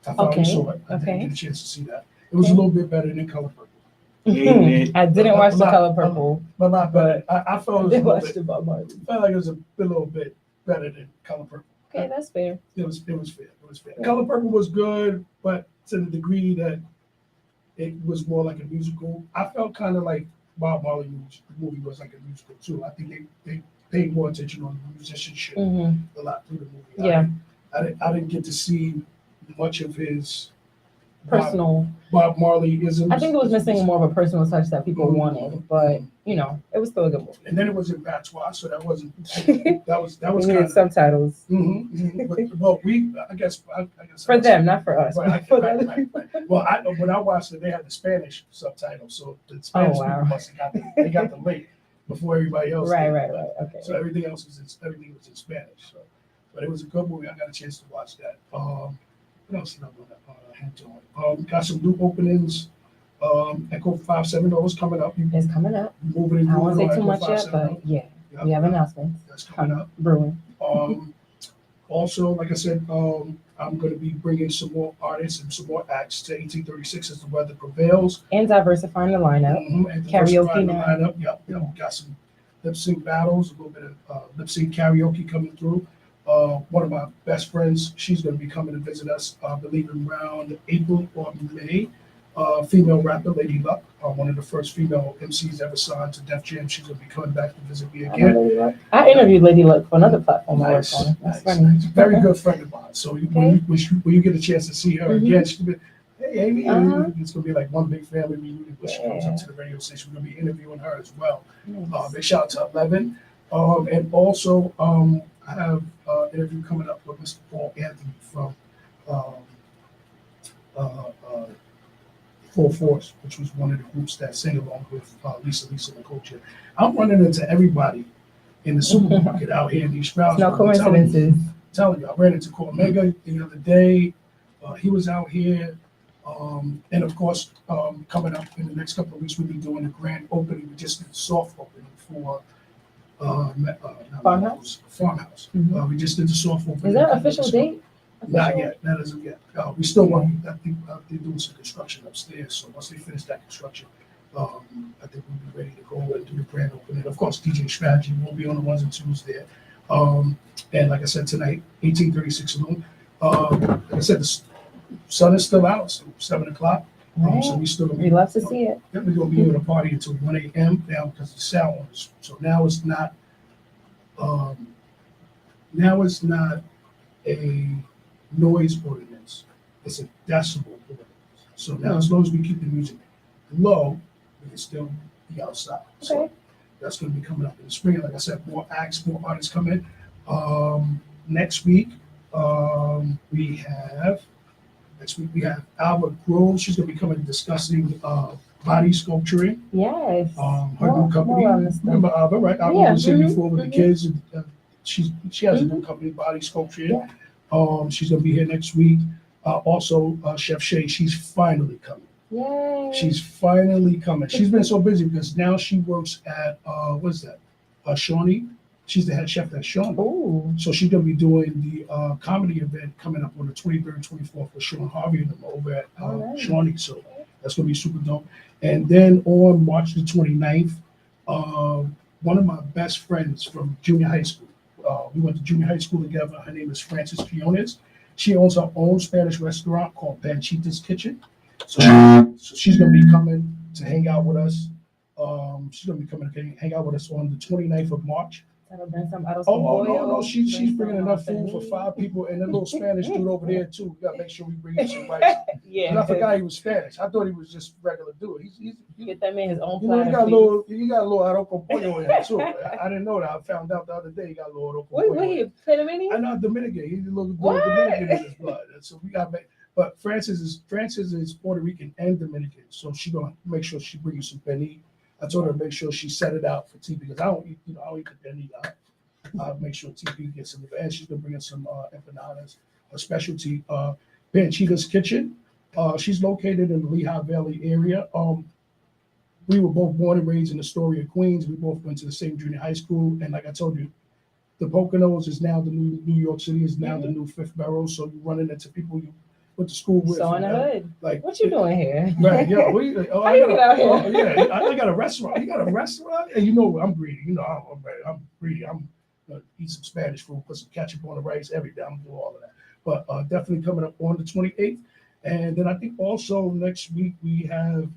I finally saw it. I didn't get a chance to see that. It was a little bit better than Color Purple. I didn't watch the Color Purple. But not better. I felt I it was watched the Bob Marley. felt like it was a little bit better than Color Purple. Okay, that's fair. It was fair. Color Purple was good, but to the degree that it was more like a musical. I felt kind of like Bob Marley movie was like a musical too. I think they paid more attention on the musicianship a lot through the movie. Yeah. I didn't get to see much of his Personal. Bob Marley-isms. I think it was missing more of a personal touch that people wanted, but it was still a good movie. And then it was in patois, so that wasn't. That was We kind needed of subtitles Well, I guess for them, not for us. Right, For the other people. Well, when I watched it, they had the Spanish subtitles, so the Spanish people must have got the link before everybody else. Right. did. Okay. So everything was in Spanish. So, but it was a good movie. I got a chance to watch that. What else did I want to hint on? Got some new openings. Echo 570 is coming up. It's coming up. Moving I won't say on too Echo much yet, 570. but yeah, we have announcements That's coming up. brewing. Also, like I said, I'm going to be bringing some more artists and some more acts to 1836 as the weather prevails. And diversifying the lineup. And Karaoke diversifying the now. lineup. Yep. Got some lip sync battles, a little bit of lip sync karaoke coming through. One of my best friends, she's going to be coming to visit us, I believe around April or May. Female rapper, Lady Luck, one of the first female MCs ever signed to Def Jam. She's going to be coming back to visit me again. I interviewed Lady Luck for another platform I work Nice, on. That's nice, funny. nice. Very good friend of mine. So when you get a chance to see her again, she'll be, hey, Amy, it's going to be like one big family reunion when she comes up to the radio station. We're going to be interviewing her as well. Big shout out to 11. And also, I have an interview coming up with Mr. Paul Anthony from Full Force, which was one of the groups that sang along with Lisa and Culture. I'm running into everybody in the supermarket out here in these Sprouts. No coincidences. Telling you, I ran into Cormega the other day. He was out here. And of course, coming up in the next couple of weeks, we'll be doing a grand opening. We just did a soft opening for Farmhouse. We just did the soft opening. Is there an official date? Not yet. That isn't yet. We still want. I think they're doing some construction upstairs. So once they finish that construction, I think we'll be ready to go and do the grand opening. Of course, DJ Strategy will be on the ones and twos there. And like I said tonight, 1836 noon. Like I said, the sun is still out, so 7 o'clock. So we still We love to see it. We're gonna be in a party until 1 a.m. now because the sound on us. So now it's not a noise ordinance. It's a decibel ordinance. So now as long as we keep the music low, we can still be outside. So that's gonna be coming up in the spring. Like I said, more acts, more artists coming. Next week we have Alba Grove. She's gonna be coming discussing body sculpturing. Yes. Her new company. Remember Alba, right? Alba was here before with the kids. She has a new company, Body Sculpture. She's gonna be here next week. Also, Chef Shay, she's finally coming. Yay. She's finally coming. She's been so busy because now she works at what is that? Shawnee. She's the head chef at Shawnee. Ooh. So she's gonna be doing the comedy event coming up on the 23rd, 24th with Sean Harvey and them over at Shawnee. So that's gonna be super dope. And then on March the 29th, one of my best friends from junior high school. We went to junior high school together. Her name is Frances Quiones. She owns her own Spanish restaurant called Panchita's Kitchen. So she's gonna be coming to hang out with us. She's gonna be coming to hang out with us on the 29th of March. No, she's bringing enough food for 5 people and a little Spanish dude over there too. We gotta make sure we bring in some rice. Yeah. I forgot he was Spanish. I thought he was just regular dude. He's Get that man his own you know, platter. he got a little arroz pollo in him too. I didn't know that. I found out the other day he got a little arroz pollo. Wait, he Panamanian? I'm not Dominican. He's a little What? Dominican in his blood. So we got make. But Frances is Puerto Rican and Dominican, so she gonna make sure she brings you some penne. I told her to make sure she set it out for TP because I don't eat the penne. I'll make sure TP gets some, and she's gonna bring in some empanadas, a specialty. Panchita's Kitchen. She's located in the Lehigh Valley area. We were both born and raised in Astoria, Queens. We both went to the same junior high school, and like I told you, the Poconos is now the new New York City is now the new 5th borough. So you're running into people you went to school with. So in the hood. Like, what you doing here? Right, yeah. What you, How you get out here? I got a restaurant. You got a restaurant? And you know I'm greedy. You know I'm greedy. I'm gonna eat some Spanish food, put some ketchup on the rice every day. I'm doing all of that. But definitely coming up on the 28th. And then I think also next week we have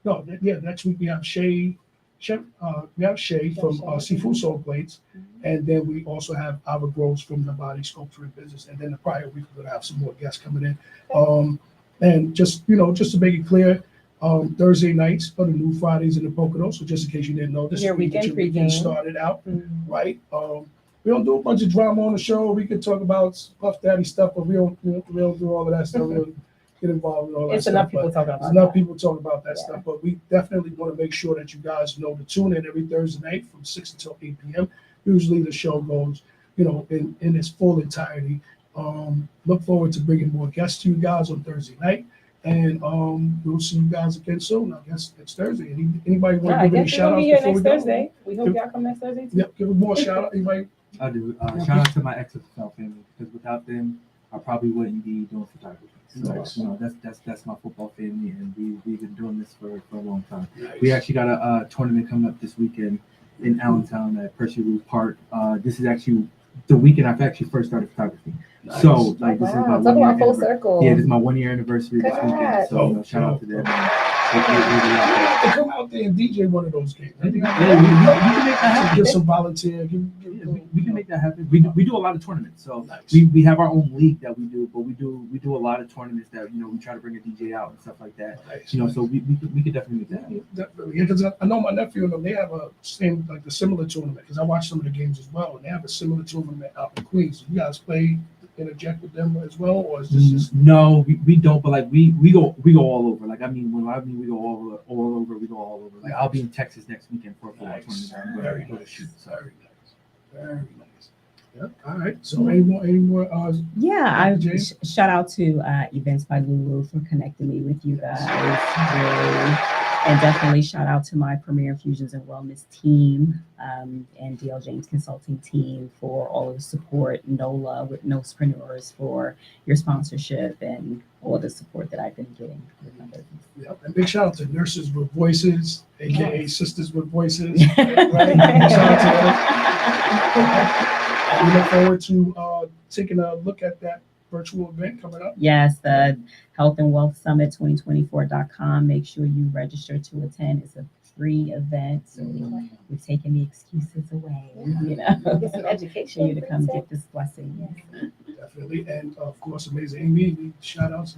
next week we have Shay from Seafood Soul Plates, and then we also have Alba Groves from the Body Sculpturing business. And then the prior week we're gonna have some more guests coming in. And just to make it clear, Thursday nights are the new Fridays in the Pocono. So just in case you didn't know, this weekend started out, right? We don't do a bunch of drama on the show. We can talk about Puff Daddy stuff, but we don't do all of that stuff. We don't get involved in all that It's stuff. enough people talking about There's enough people talking about that stuff, but we definitely want to make sure that you guys know to tune in every Thursday night from 6 until 8 p.m. Usually the show goes, in its full entirety. Look forward to bringing more guests to you guys on Thursday night. And we'll see you guys again soon. I guess next Thursday. Anybody want to give any shout outs before we go? Thursday. We hope y'all come next Thursday too. Yep, give them more shout out. Anybody? I do. Shout out to my XFL family because without them, I probably wouldn't be doing photography. So Nice. that's my football family, and we've been doing this for a long time. Nice. We actually got a tournament coming up this weekend in Allentown at Percy Roof Park. This is actually the weekend I've actually first started photography. Nice. So this is my Talk 1 year about full anniversary. circle. Yeah, this is my 1 year anniversary this weekend. Congrats. So shout out to them. You have to come out there and DJ one of those games. I think we can make that happen. Get some volunteer. We can make that happen. We do a lot of tournaments. So Nice. we have our own league that we do, but we do a lot of tournaments that we try to bring a DJ out and stuff like that. Nice. So we could definitely make that happen. Definitely. Yeah, because I know my nephew and them, they have a similar tournament. Because I watch some of the games as well, and they have a similar tournament out in Queens. You guys play, interject with them as well, or is this just? No, we don't. But like we go all over. Like when I mean we go all over. We go all over. Like I'll be in Texas next weekend for a football Nice. tournament. Very Go to nice. shoot. So. Very nice. Yep. All right. So any more? James? Shout out to Events by Lulu for connecting me with you guys. Really. And definitely shout out to my Premier Infusions and Wellness team and DL James Consulting team for all of the support. NOLA with No Spreneurs for your sponsorship and all the support that I've been getting with my business. Yep. And big shout out to Nurses with Voices, aka Yes. Sisters with Voices. Right? Shout out to them. we look forward to taking a look at that virtual event coming up. Yes, the Health and Wealth Summit 2024.com. Make sure you register to attend. It's a free event. So we're taking the excuses away, Get some education. for you to come get this blessing. Definitely. And of course, amazing Amy, any shout outs?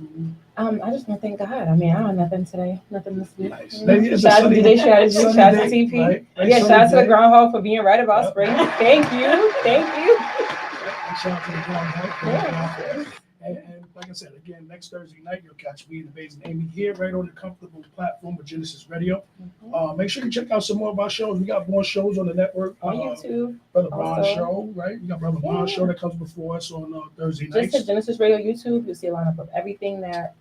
I just want to thank God. I mean, I don't have nothing today, nothing this week. Nice. You know, Maybe it's a shout out to sunny- DJ Strategy, sunny shout out to day, TP. right? Nice Yeah, sunny shout out to the day. groundhog for being right about Yep. spring. Thank you. Thank you. Shout out to the groundhog. And like I said, again, next Thursday night, you'll catch me and Amazing Amy here right on the comfortable platform with Gynesis Radio. Make sure you check out some more of our shows. We got more shows on the network. On YouTube. Brother Bond Also. Show, right? You got Brother Bond Yeah. Show that comes before us on Thursday Just nights. at Genesis Radio YouTube, you'll see a lineup of everything that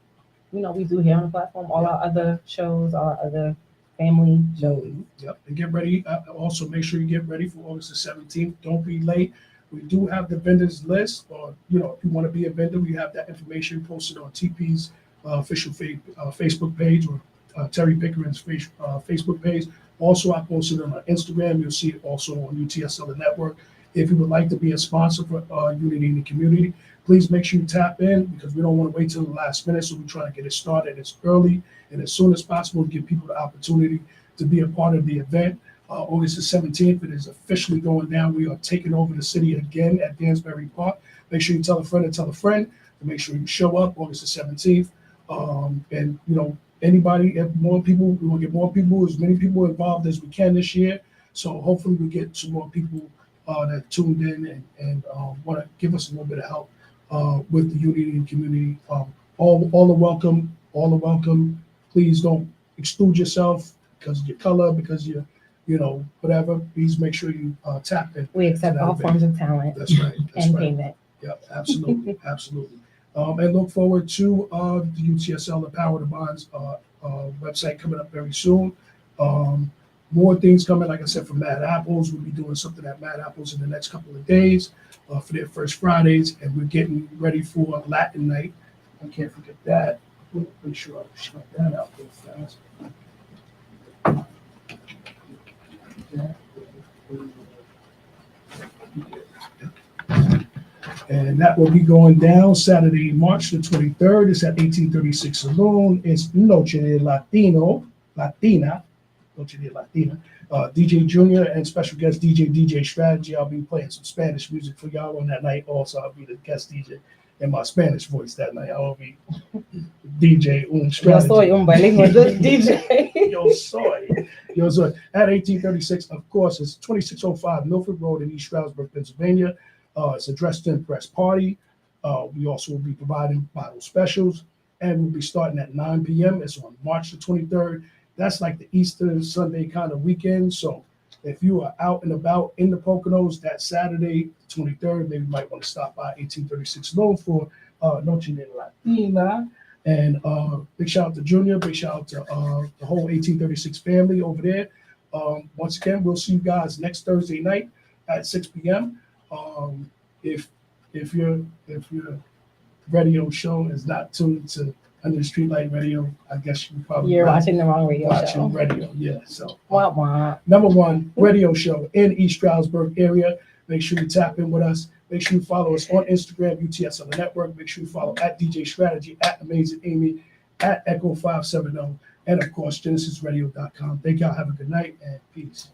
we do here on the platform, all our other shows, our other family shows. Yep, and get ready. Also, make sure you get ready for August the 17th. Don't be late. We do have the vendors list, or if you want to be a vendor, we have that information posted on TP's official Facebook page or Terry Pickering's Facebook page. Also, I posted it on Instagram. You'll see it also on UTSL Network. If you would like to be a sponsor for Unity in the Community, please make sure you tap in because we don't want to wait till the last minute. So we're trying to get it started as early and as soon as possible to give people the opportunity to be a part of the event. August the 17th, it is officially going down. We are taking over the city again at Dansbury Park. Make sure you tell a friend and tell a friend to make sure you show up August the 17th. And anybody, if more people, we want to get more people, as many people involved as we can this year. So hopefully we get some more people that tuned in and want to give us a little bit of help with the Unity and Community. All are welcome. All are welcome. Please don't exclude yourself because of your color, because you're whatever. Please make sure you tap in. We accept all forms of talent That's right. That's and right. payment. Yep, absolutely, absolutely. And look forward to the UTSL, the Power to Bonds website coming up very soon. More things coming, like I said, from Mad Apples. We'll be doing something at Mad Apples in the next couple of days for their first Fridays, and we're getting ready for Latin Night. I can't forget that. Make sure I shout that out real fast. And that will be going down Saturday, March the 23rd. It's at 1836 Saloon. It's Noche de Latina. DJ Junior and special guest DJ Strategy. I'll be playing some Spanish music for y'all on that night. Also, I'll be the guest DJ in my Spanish voice that night. I'll be DJ Yo soy un bilingual DJ. Yo soy. At 1836, of course, it's 2605 Milford Road in East Stroudsburg, Pennsylvania. It's a dressed-in press party. We also will be providing bottle specials, and we'll be starting at 9 p.m. It's on March the 23rd. That's like the Easter Sunday kind of weekend. So if you are out and about in the Poconos that Saturday, 23rd, maybe you might want to stop by 1836 Low for Noche de Latina. And big shout out to Junior. Big shout out to the whole 1836 family over there. Once again, we'll see you guys next Thursday night at 6 p.m. If your radio show is not tuned to Under the Streetlight Radio, I guess you're watching the wrong radio watching show. radio. Yeah, so Wah, wah. number one radio show in East Stroudsburg area. Make sure you tap in with us. Make sure you follow us on Instagram, UTSL Network. Make sure you follow at DJ Strategy, at Amazing Amy, at Echo 570, and of course GenesisRadio.com. Thank y'all. Have a good night and peace.